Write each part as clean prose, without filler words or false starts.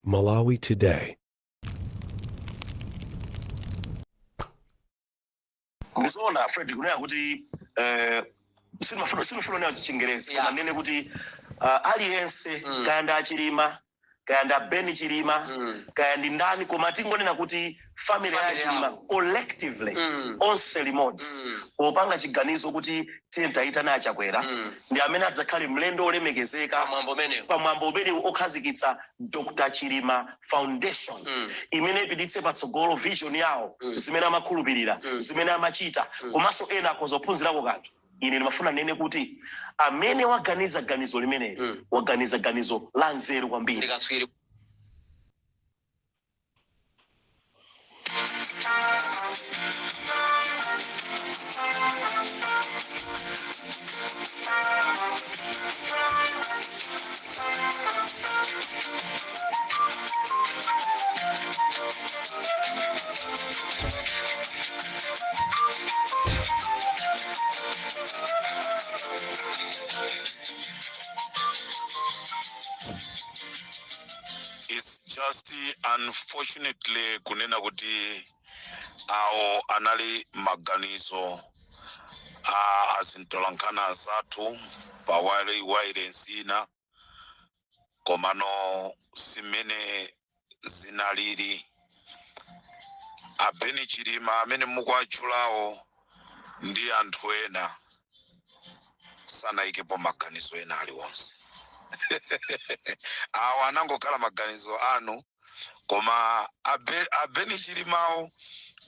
Malawi Today. Ndizona Fred kunena kuti sinifuna nayo Chingereza koma nene kuti aliyense kayanda achilima kayanda Beni chilima kayandi ndani koma tingonena kuti family ya chilima collectively onse limodzi opanga chiganizo kuti tiyenta nayo chakwera ndi amene adzakhale mlendo olemekezeka pamwambo umene okhazikitsa Dr. Chilima Foundation imene ipititse patsogolo vision yawo zimene amakhulupirira zimene amachita komanso ena akozophunzirako kanthu. Ine ndimafuna nene kuti amene waganiza ganizo limeneli waganiza ganizo la nzeru kwambiri. It's just unfortunately kunena kuti ao anali maganizo azintolankana zathu pawaire nsina komano simene zinaliri Abeni Chilima amene mukwachulawo ndi anthu ena sanayikepo maganizo ena aliwonse. Awo anangokhala maganizo anu koma Abeni Chilimawo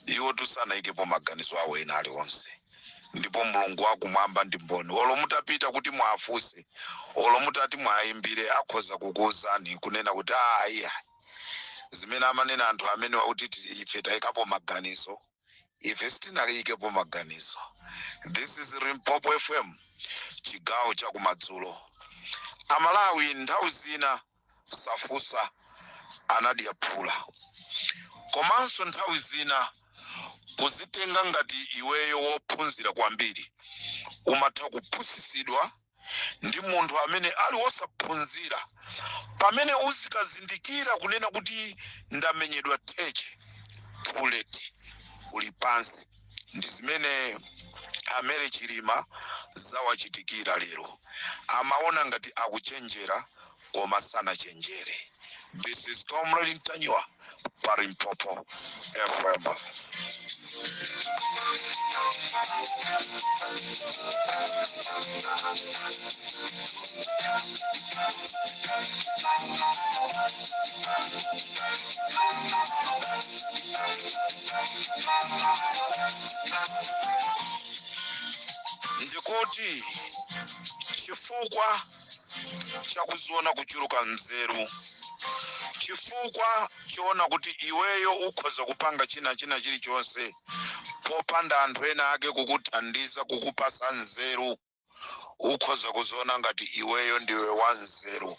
iwo tusanayikepo maganizo awo ena aliwonse. Ndipo Mulungu wakumwamba ndi mboni olo mutapita kuti mwafuse olo mutati mwayimbire akhoza kukuwuzani kunena kuti iya zimene amanena anthu amene wakuti ife tayikapo maganizo ife sitinayikepo maganizo. This is Limpopo FM chigawo chakumadzulo. Amalawi nthawi zina safusa anadiyaphula komanso nthawi zina kuzitenga ngati iweyo wophunzira kwambiri umatha kuphunzitsidwa ndi munthu amene ali wosaphunzira pamene uzikazindikira kunena kuti ndamenyedwa theche bullet uli pansi ndi zimene amere Chilima zawachitikira lero amaona ngati akuchenjera koma sanachenjere. This is Comrade Ntanywa pa Limpopo FM. Ndikuti chifukwa chakuziona kuchuluka nzeru chifukwa choona kuti iweyo ukhoza kupanga china chilichonse popanda anthu ena ake kukuthandiza kukupasa nzeru ukhoza kuziona ngati iweyo ndiwe wanzeru.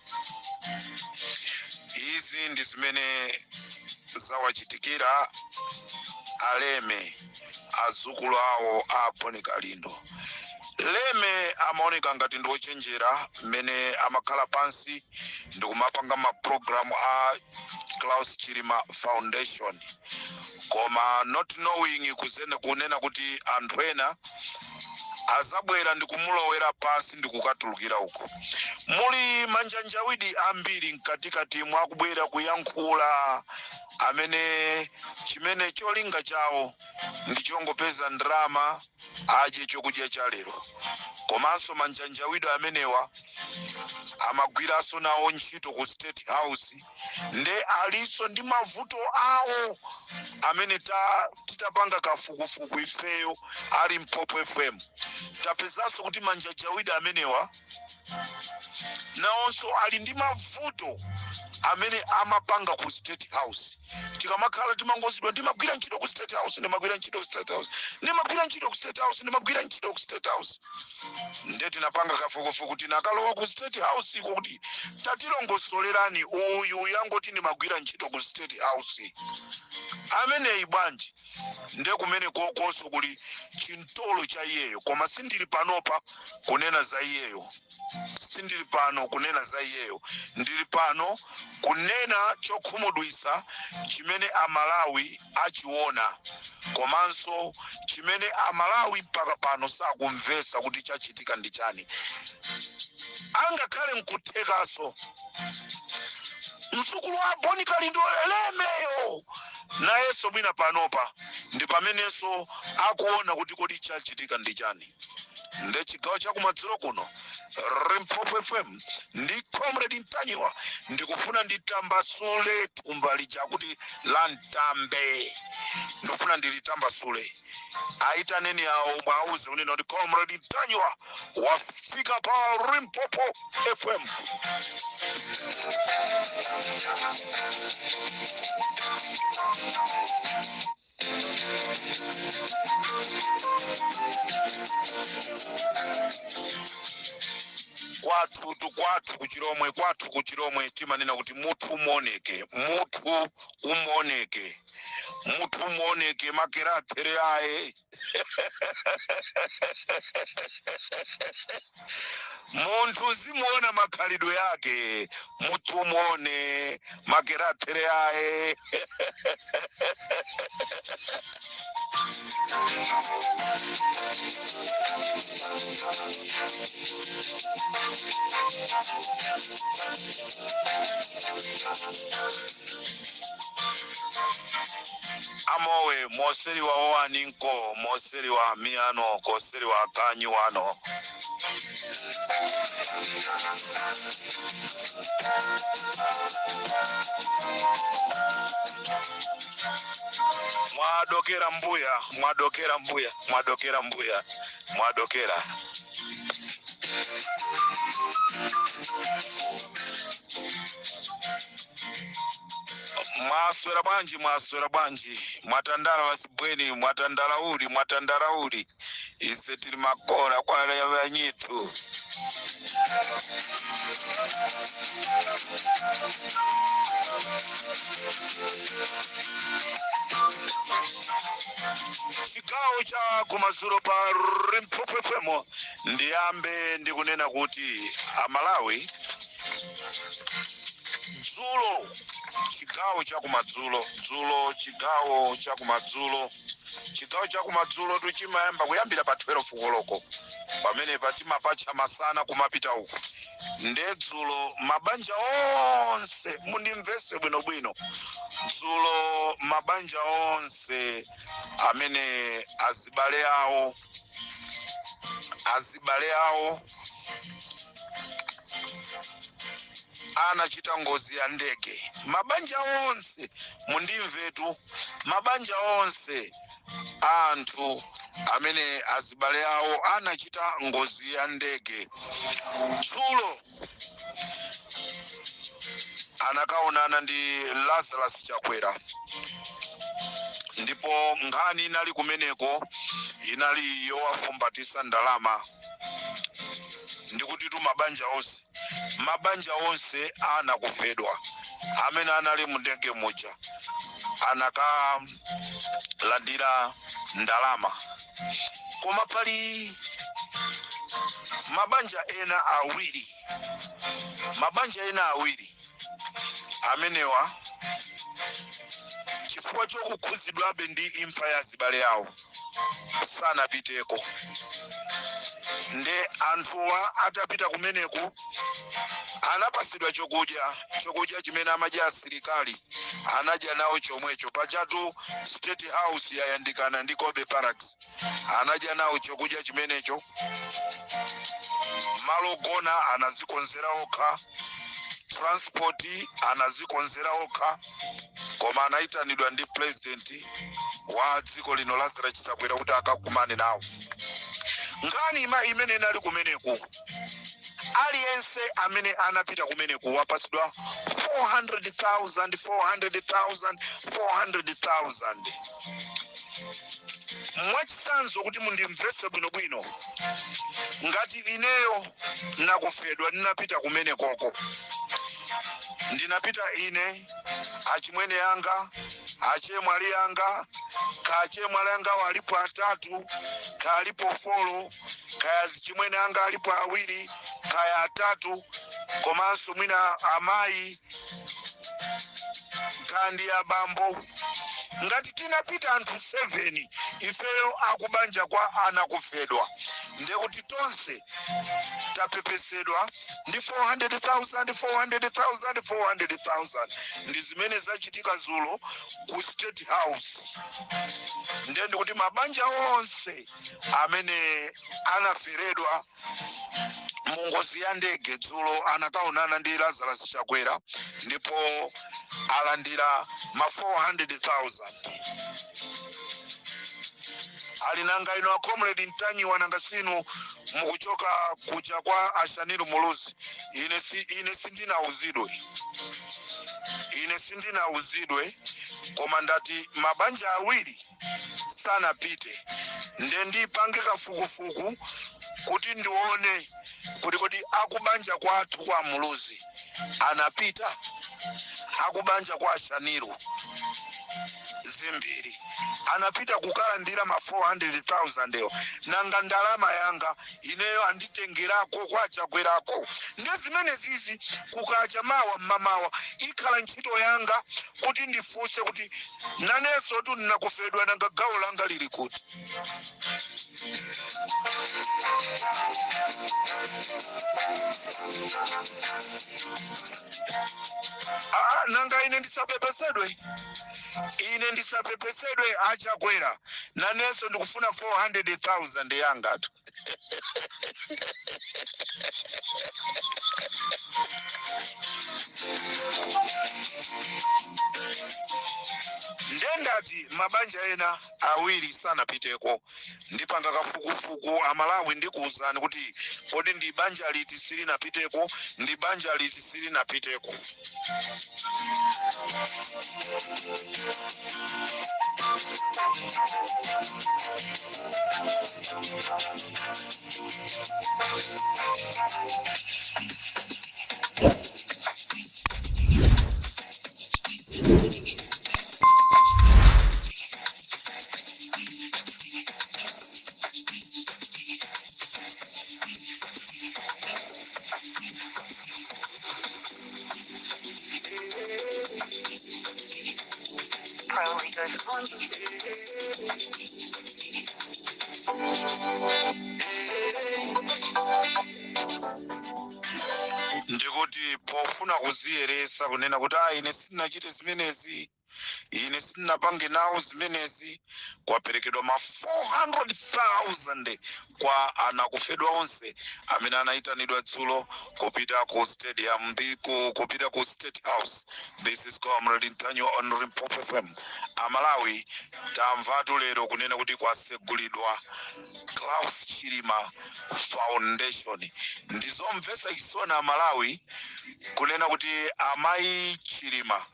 Izi ndi zimene zawachitikira aleme azukulu awo aponika lindo. Leme amaoneka ngati ndiwochenjera mmene amakhala pansi ndikumapanga maprogramu a Klaus Chilima Foundation koma not knowing kunena kuti anthu ena azabwera ndikumulowera pansi ndikukatulukira uko. Muli manjanjawidi ambiri mkatikati mwakubwera kuyankhula amene chimene cholinga chawo ndichongopeza ndrama aje chokudya cha lero komanso manjanjawidi amenewa amagwiraso nawo ntchito ku State House nde aliso ndi mavuto awo amene titapanga kafukufuku ifeyo ali Limpopo FM tapezaso kuti manjanjawidi amenewa nawonso ali ndi mavuto amene amapanga ku State House. Tikamakhala timangozidwa ndimagwira ntchito ku State House ndimagwira ntchito ku State House ndimagwira ntchito ku State House ndimagwira ntchito ku State House nde tinapanga kafukufuku tinakalowa ku State House iko kuti tatilongosolerani uyu yangoti ndimagwira ntchito ku State House amene ibwanji nde kumene kokoso kuli chintolo cha iyeyo koma sindili panopa kunena za iyeyo sindili pano kunena za iyeyo ndili pano kunena chokhumudwisa chimene amalawi achiona komanso chimene amalawi mpaka pano sakumvesa kuti chachitika ndi chani. Angakhale nkuthekaso msukulu wa Boni Kalindo lemeyo nayenso mwina panopa ndi pamenenso akuona kuti kodi chachitika ndi chani. Nde chigawo chakumadzulo kuno Limpopo FM ndi Comrade Mtanyiwa ndikufuna nditambasule thumba lija kuti la Ntambe, ndikufuna ndilitambasule. Aitaneni awo mwauze unena kuti Comrade Mtanyiwa wafika pa Limpopo FM. Kwathu kuchiromwe timanena kuti mutu umoneke makeratere aye. Muntu zimuona makhalidwe yake, mutu umone makeratere aye. Amowe moseri wa owaninko, moseri wa miano, koseri wa kanyuano. Mwadokera mbuya. Mwaswera bwanji, mwatandala wasibweni, mwatandala uli, ise tili makora kwa ya nyitu. Chigawo cha kumadzulo pa Limpopo FM ndiyambe ndikunena kuti amalawi dzulo chigawo cha kumadzulo tuchimayamba kuyambira pa 12 koloko pamene patimapacha masana kumapita uku. Ndedzulo mabanja onse mundimvese bwinobwino, dzulo mabanja onse amene azibale awo anachita ngozi ya ndege. Mabanja onse mundimvetu, mabanja onse anthu amene azibale awo anachita ngozi ya ndege. Dzulo anakaonana ndi Lazarus Chakwera, ndipo nkhani inali kumeneko inali yowafumbatisa ndalama. Ndikuti tu mabanja onse anakufedwa amene anali mundege muja anakalandira ndalama. Koma pali mabanja ena awiri amenewa chifukwa chokukhuzidwabe ndi imfa ya azibale awo sanapiteko. Nde anthuwa atapita kumeneku anapasidwa chokudya chimene amadya asilikali, anadya nawo chomwecho pajatu State House yayandikana ndi Kobe Barracks, anadya nawo chokudya chimenecho. Malogona anazikonzera okha, transport anazikonzera okha, koma anaitanidwa ndi president wa dziko lino Lazarus Chakwera kuti akakumane nawo. Ngani imene inali kumeneku, aliyense amene anapita kumeneku wapasidwa 400,000. Mwachisanzo kuti mundimvese bwinobwino, ngati ineyo nakufedwa ndinapita kumenekoko, ndinapita ine, achimwene yanga, achemwali yanga, kachemwali yanga walipo 3, kalipo 4, kaya chimwene yanga alipo 2, kaya 3, komanso mwina amayi kandi abambo ngati tinapita anthu 7 ifeyo akubanja kwa ana kufedwa ndekuti tonse tapepesedwa ndi 400,000 ndi zimene zachitika dzulo ku State House. Ndiye ndikuti mabanja onse amene anaferedwa mu ngozi ya ndege dzulo anakaonana ndi Lazarus Chakwera ndipo alandira ma 400,000. Alinanga ino comrade Ntanyiwa nanga sinu mukuchoka kuja kwa Ashaniru Muluzi. Ine sindina uzidwe komandati mabanja awiri sana pite ndendi pange kafukufuku kuti ndione kuti akubanja kwathu kwa Muluzi anapita akubanja kwa Ashaniru zimbiri anapita kukalandira ma 400,000 yo nanga ndalama yanga ineyo anditengerako kwa Chakwerako ndi zimene zizi kukacha mawa mamawa ikhala ntchito yanga kuti ndifunse kuti nanenso tu ndinakufedwa nanga gawo langa lili kuti. Nanga ine ndisapepesedwe Achakwera nanenso ndikufuna 400,000 yanga tu. Ndendati mabanja ena awiri sana piteko ndipanga kafukufuku amalawi ndikuuzani kuti kodi ndi banja liti sili napiteko ndi banja liti sili napiteko. Ndikuti pofuna kuziyeresa kunena kuti ine sinachite zimenezi ine sinapange nawo zimenezi kwaperekedwa ma 400,000 kwa anakufedwa onse amene anaitanidwa dzulo kupita ku stadium kupita ku State House. This is Comrade Ntanyiwa on Limpopo FM. Amalawi tamvatu lero kunena kuti kwasegulidwa Klaus Chilima Foundation. Ndizomvesa chisoni Amalawi kunena kuti amayi Chilima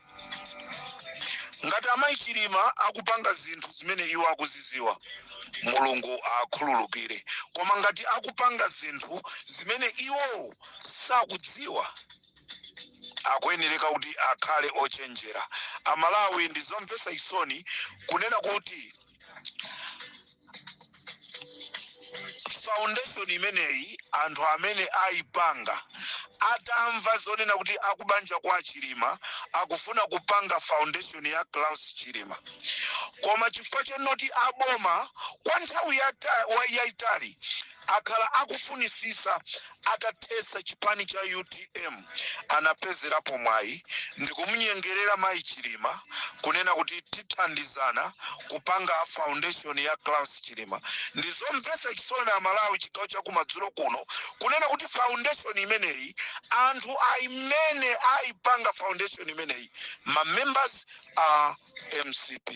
ngati amayi Chilima akupanga zinthu zimene iwo akuziziwa Mulungu akhululukire koma ngati akupanga zinthu zimene iwo sakudziwa akuyenereka kuti akhale ochenjera. Amalawi ndizomvesa chisoni kunena kuti foundation imeneyi anthu amene aipanga atamva zonena kuti akubanja kwa Chilima akufuna kupanga foundation ya Klaus Chilima koma chifukwa chenoti aboma kwa nthawi yayitali akhala akufunisisa atatesa chipani cha UTM anapezerapo mwayi ndikumunyengerera mayi Chilima kunena kuti tithandizana kupanga foundation ya Klaus Chilima. Ndizomvesa chisoni Amalawi chigawo cha kumadzulo kuno kunena kuti foundation imeneyi anthu aimene aipanga foundation imeneyi ma members are MCP.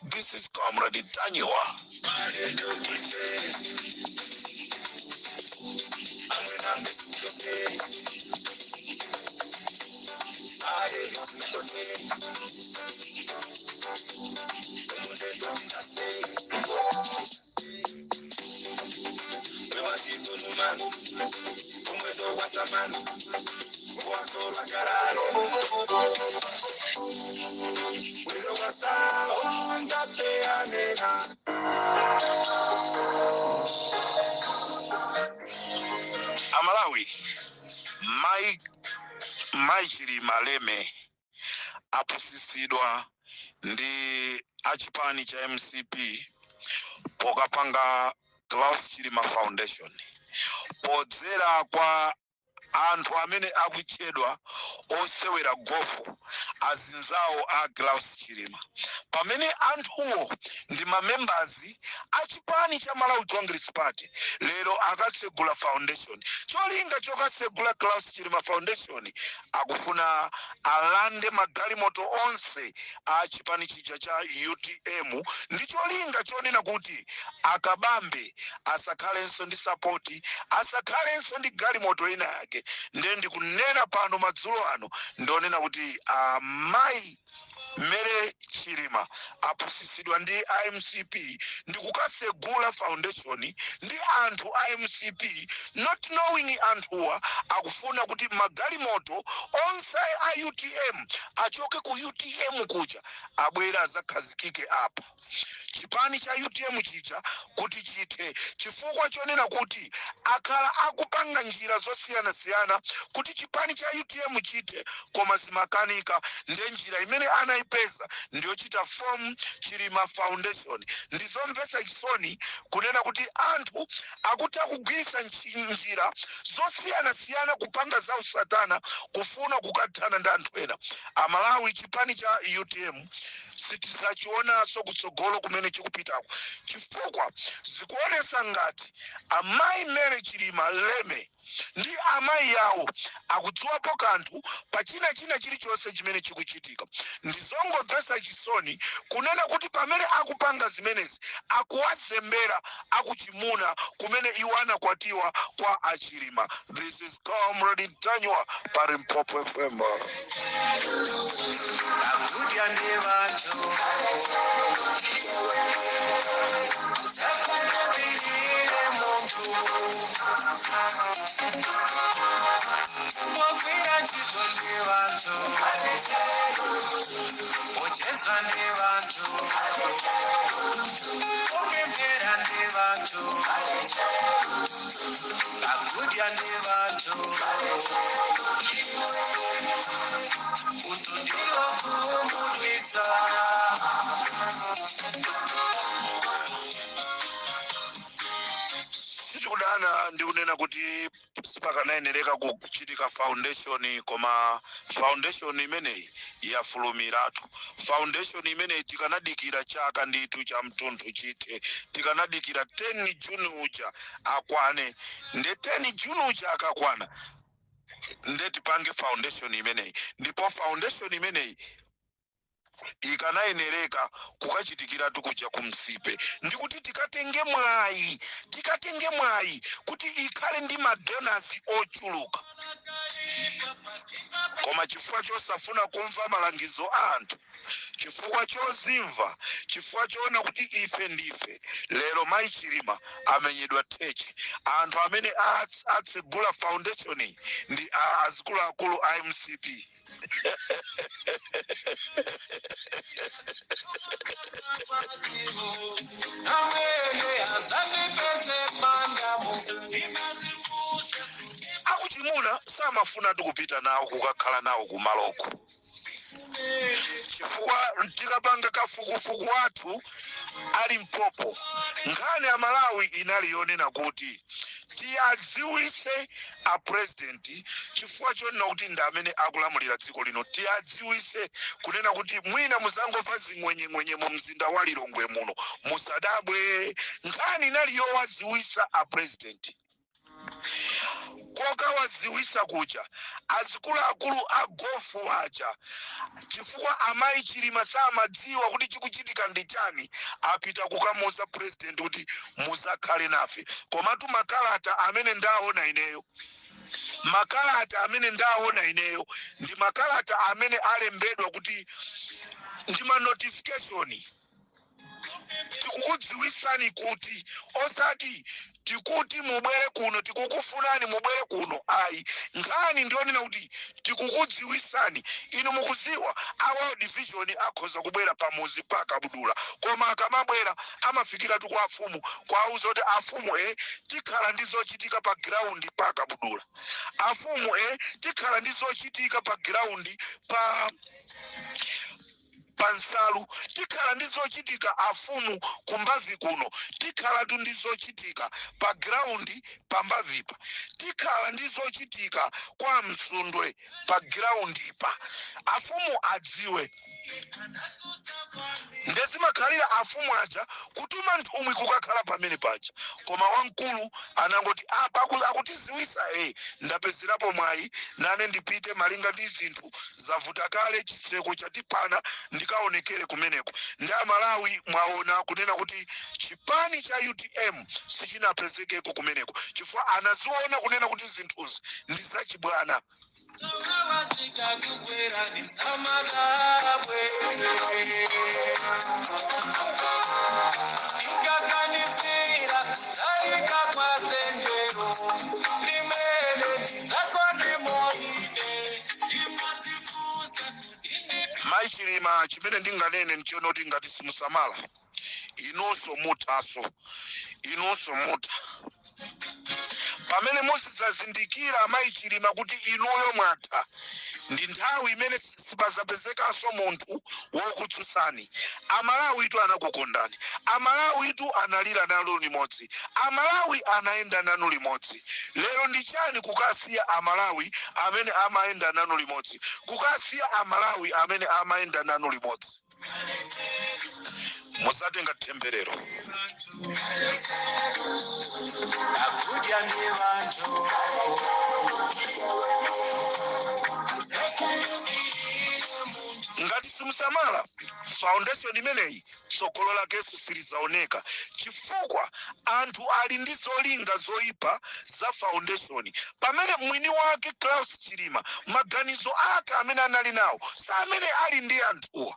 This is Comrade Ntanyiwa. Amalawi, my Mai Chilima Leme apusisidwa ndi achipani cha MCP pokapanga Klaus Chilima Foundation podzera kwa anthu amene akuchedwa osewera gofu azinzawo a Klaus Chilima pamene anthuwo ndi mamembazi achipani cha Malawi Congress Party lero akatsegula foundation cholinga chokasegula Klaus Chilima Foundation akufuna alande magalimoto onse a chipani chija cha UTM ndi cholinga chonena kuti akabambe asakhalenso ndi sapoti asakhalenso ndi galimoto ina yake ndendi kunena pano madzulo ano ndonena kuti Mai Mere Chilima apusisidwa ndi IMCP ndi kukasegula foundation ndi anthu IMCP not knowing anthuwa akufuna kuti magalimoto onse a UTM achoke ku UTM kuja abwera azakhazikike apo chipani cha UTM chicha kuti chithe chifukwa chonena kuti akhala akupanga njira zosiyana kuti chipani cha UTM chithe koma zimakanika ndi njira imene anaipeza ndiyo chita form Chilima Foundation ndizomvetsa chisoni kunena kuti anthu akuta kugwirisa njira zosiyana kupanga za usatana kufuna kukathana ndi anthu ena Amalawi chipani cha UTM sitizachiona kutsogolo kumene chikupitako chifukwa zikuonesa ngati Mai Mere Chilima Leme ndi amayi yawo akudziwapo kanthu pachina chilichonse chimene chikuchitika ndizongomvetsa chisoni kunena kuti pamene akupanga zimenezi akuwazembera akuchimuna kumene iwo anakwatiwa kwa Achilima. This is Comrade Tanywa pa Limpopo FM. Kudana ndi kunena kuti sipakanayenereka kuchitika foundation koma foundation imeneyi yafulumiratu foundation imeneyi tikanadikira chaka nditu cha mtunthu chithe tikanadikira 10 June uja akwane nde 10 June uja akakwana nde tipange foundation imeneyi ndipo foundation imeneyi ikanayenereka kukachitikira tukuja kumsipe ndikuti tikatenge mwayi kuti ikhale ndi madonors ochuluka koma chifukwa chosafuna kumva malangizo anthu chifukwa chozimva chifukwa choona kuti ife ndife lero Mai Chilima amenyedwa theche anthu amene atsegula foundation ndi azikuluakulu IMCP. Akuchimuna samafuna tukupita nawo kukakhala nawo kumaloko chifukwa tikapanga kafukufuku wathu ali Limpopo nkhani ya Malawi inaliyonena kuti tiadziwise a president chifukwa chonena kuti ndi amene akulamulira dziko lino tiadziwise kunena kuti mwina muzangomva zing'wenyeng'wenye mu mzinda wa Lilongwe muno musadabwe nkhani inaliyowadziwisa a president koka waziwisa kuja azikuluakulu a gofu aja chifukwa Mai Chilima samadziwa kuti chikuchitika ndi chani apita kukamuza president kuti muzakhale nafe komatu makalata amene ndaona ineyo ndi makalata amene alembedwa kuti ndi ma notification tikukudziwisani kuti osati tikuti mubwere kuno tikukufunani mubwere kuno ayi nkhani ndionena kuti tikukudziwisani inu mukuziwa a World Vision akhoza kubwera pamuzi paka Budula koma akamabwera amafikira tu kwa afumu kwauza kuti afumu tikhala ndizochitika pa ground paka Budula afumu tikhala ndizochitika pa ground pansalu tikhala ndizochitika afumu kumbavi kuno tikhala tu ndizochitika pa ground pambavipa tikhala ndizochitika kwa Msundwe pa ground pa afumu adziwe ndesimakhalira afumu aja kutuma nthumwi kukakhala pamene paja koma wamkulu anangoti apa akutiziwisa ndapezerapo mwayi nane ndipite malinga ndi zinthu zavuta kale chiseko chatipana ndikaonekere kumeneko ndi Amalawi mwaona kunena kuti chipani cha UTM sichinapezekeko kumeneko chifukwa anaziona kunena kuti zinthuzi ndi zachibwana Mai Chilima chimene ndinganene nchiona kuti ngati simusamala inonso mutaso inonso muta pamene muzizazindikira Mai Chilima kuti inuyo mwatha ndi nthawi imene sipazapezekaso munthu wokutsutsani Amalawi tu anakukondani Amalawi tu analira nalo limodzi Amalawi anaenda nanu limodzi lero ndi chani kukasiya Amalawi amene amaenda nanu limodzi kukasiya Amalawi amene amaenda nanu limodzi musatenga temberero ngati simusamala foundation imeneyi tsogolo lakeso silizaoneka chifukwa anthu ali ndi zolinga zoyipa za foundation pamene mwini wake Klaus Chilima maganizo ake amene anali nawo sa amene ali ndi anthuwa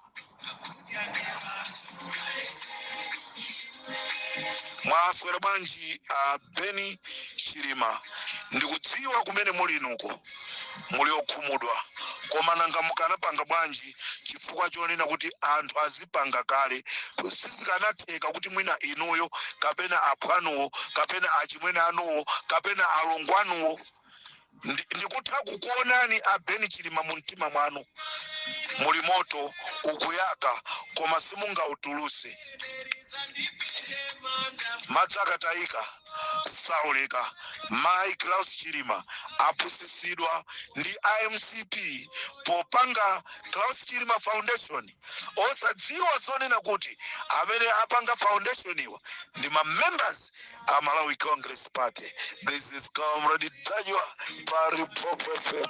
mwaswera bwanji Beni Chilima ndikudziwa kumene muli nuko muli okhumudwa koma nanga mukanapanga bwanji chifukwa chonena kuti anthu azipanga kale sizikanatheka kuti mwina inuyo kapena aphwanuwo kapena achimwene anuwo kapena alongwanuwo ndikutha kukuonani Beni Chilima mu mtima mwanu muli moto ukuyaka koma simungautuluse madzi akatayika sauleka Mai Klaus Chilima apusisidwa ndi IMCP popanga Klaus Chilima Foundation osadziwa zonena kuti amene apanga foundation iwa ndi members a Malawi Congress Party. This is Comrade Tajwa Pari Pope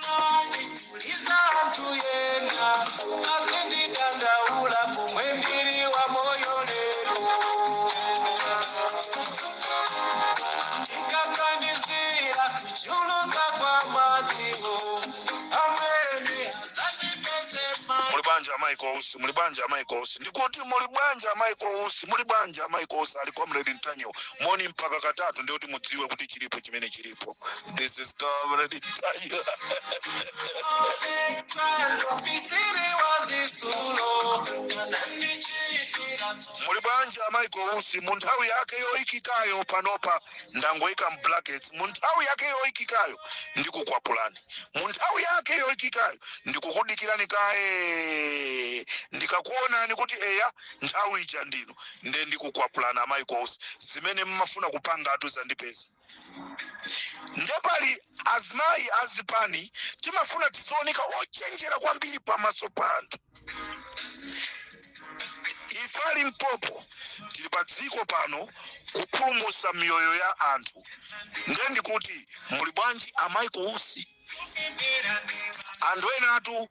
mulibanja Michael Usi ndikuti mulibanja Michael Usi ali Comrade Ntanyo moni mpaka katatu ndio kuti mudziwe kuti chilipo chimene chilipo. This is Comrade Ntanyo. Mulibanja Michael Usi munthawi yake yoikikayo panopa ndangoika brackets munthawi yake yoikikayo ndikukwapulani munthawi yake yoikikayo ndikukudikirani kae ndikakuonani kuti eya nthawi ija ndino nde ndikukwapulana Michael Usi zimene mmafuna kupanga atu zandipeza ndepali azimayi azipani timafuna tizooneka ochenjera kwambiri pamaso pa anthu. Ifali mpopo tili pa dziko pano kupulumutsa miyoyo ya anthu ndendi kuti muli bwanji Michael Usi anthu ena atu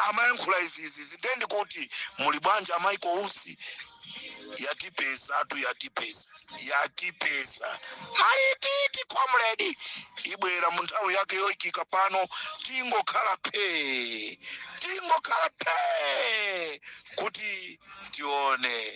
amayankhula izizi ndendi kuti muli bwanji Michael Usi yatipeza alititi Comrade ibwera munthawi yake yoikika pano tingokhala pe kuti tione.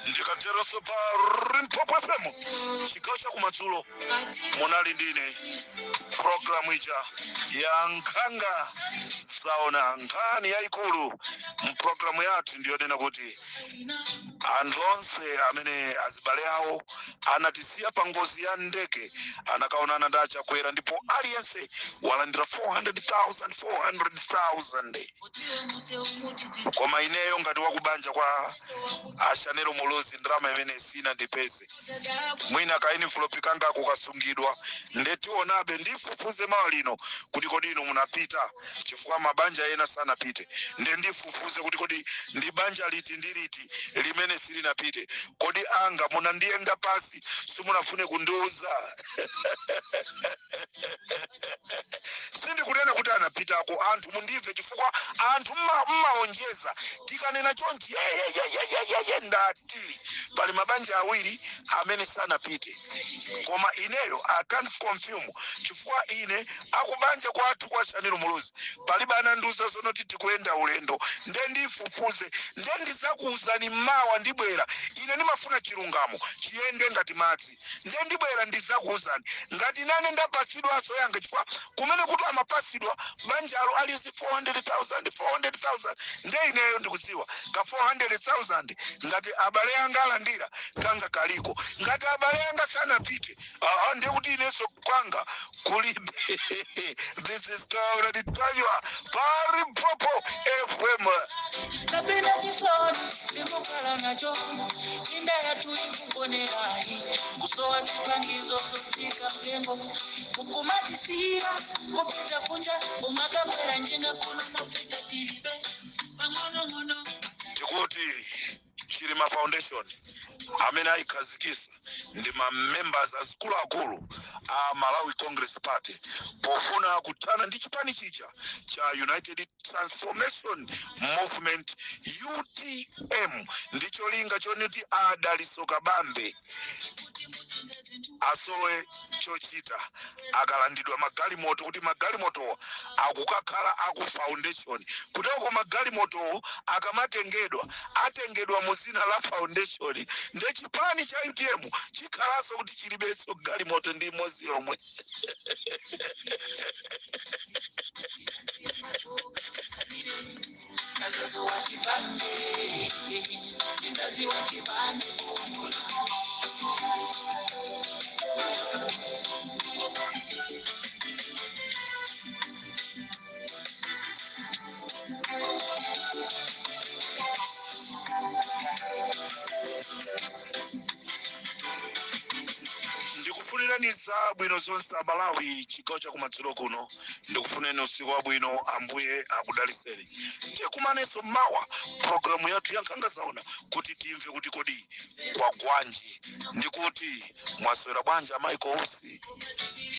ndikateronso pa Limpopo FM chigawo cha kumadzulo munali ndine programu ija ya nkhanga zaona nkhani yayikulu. Mpulogalamu yathu ndiyonena kuti anthu onse amene azibale awo anatisiya pa ngozi ya ndege anakaonana ndi achakwera ndipo aliyense walandira 400,000 koma ineyo ngati wakubanja kwa Ashanelo Mulozi ndrama imene sina ndipeze mwina ka envelope kanga kukasungidwa ndetionabe ndifufuze mawa lino kuti kodi ino munapita chifukwa mabanja ena sanapite ndifufuze kuti kodi ndi banja liti ndiliti limene silinapite kodi anga munandiyenga pasi simunafune kundiuza sindikunena kuti anapitako anthu mundimve chifukwa anthu mmaonjeza tikanena chonchi ndati pali mabanja awiri amene sanapite koma ineyo I can't confirm chifukwa ine akubanja kwathu kwa Ashanelo Mulozi palibe anandiuza zonoti tikuyenda ulendo ndifufuze ndizakuuzani mawa ndibwera ine ndimafuna chilungamo chiyende ngati madzi ndibwera ndizakuuzani ngati nane ndapasidwa aso yanga chifukwa kumene kuti amapasidwa banjalo alizi 400,000 ineyo ndikudziwa ka 400,000 ngati abale anga alandira kanga kaliko ngati abale anga sanapite ndikuti ineso kwanga kulibe. This is called the Tajwa Limpopo FM. Napenda chisoni nimokala nacho inda ya tuikuponera kusoa zipangizo sofika mtengo kukumatisia kupita kunja umagamera njenga kuna mafeta tilibe pangono tikuti Chilima Foundation amene ayikhazikisa ndi ma members azikulu akulu a Malawi Congress Party pofuna kuthana ndi chipani chija cha United Transformation Movement UTM ndicho linga choneti Daliso Kabambe asowe chochita akalandidwa magalimoto kuti magalimoto akukakhala aku foundation kutoko magalimoto atengedwa muzina la foundation nde chipani cha UTM chikhalaso kuti chilibeso galimoto ndi mozi yomwe. Ndikufunirani zabwino zonse Malawi chigawo cha kumadzulo kuno ndikufuneni usiku wabwino ambuye akudaliseni tikumanenso mawa programu yathu ya nkhanga zaona kuti timve kuti kodi kwa gwanji ndikuti mwaswera bwanja Michael Usi.